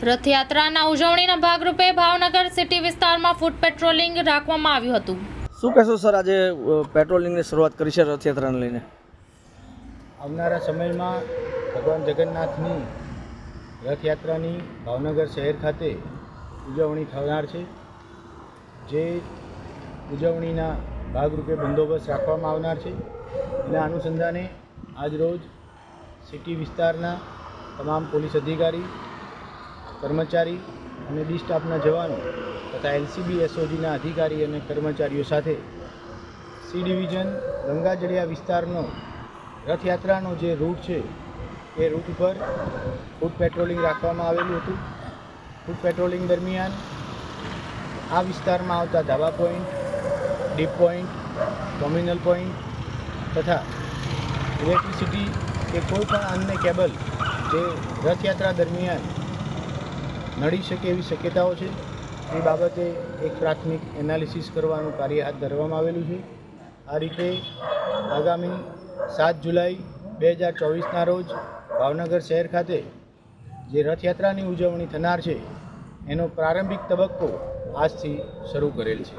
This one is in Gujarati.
રથયાત્રાના ઉજવણીના ભાગરૂપે ભાવનગર સિટી વિસ્તારમાં ફૂટ પેટ્રોલિંગ રાખવામાં આવ્યું હતું। શું કહેશો સર, આજે પેટ્રોલિંગની શરૂઆત કરી છે રથયાત્રાને લઈને? આવનારા સમયમાં ભગવાન જગન્નાથની રથયાત્રાની ભાવનગર શહેર ખાતે ઉજવણી થનાર છે। જે ઉજવણીના ભાગરૂપે બંદોબસ્ત રાખવામાં આવનાર છે। એના અનુસંધાને આજરોજ સિટી વિસ્તારના તમામ પોલીસ અધિકારી, કર્મચારી અને ડી સ્ટાફના જવાનો તથા એલસીબી એસઓજીના અધિકારી અને કર્મચારીઓ સાથે સી ડિવિઝન ગંગાજળિયા વિસ્તારનો રથયાત્રાનો જે રૂટ છે એ રૂટ ઉપર ફૂટ પેટ્રોલિંગ રાખવામાં આવેલું હતું। ફૂટ પેટ્રોલિંગ દરમિયાન આ વિસ્તારમાં આવતા ધાબા point, deep point, terminal point તથા ઇલેક્ટ્રિસિટી કે કોઈ પણ અન્ય કેબલ જે રથયાત્રા દરમિયાન નડી શકે એવી શક્યતાઓ છે એ બાબતે એક પ્રાથમિક એનાલિસિસ કરવાનું કાર્ય હાથ ધરવામાં આવેલું છે। આ રીતે આગામી 7 જુલાઈ 2024ના રોજ ભાવનગર શહેર ખાતે જે રથયાત્રાની ઉજવણી થનાર છે એનો પ્રારંભિક તબક્કો આજથી શરૂ કરેલ છે।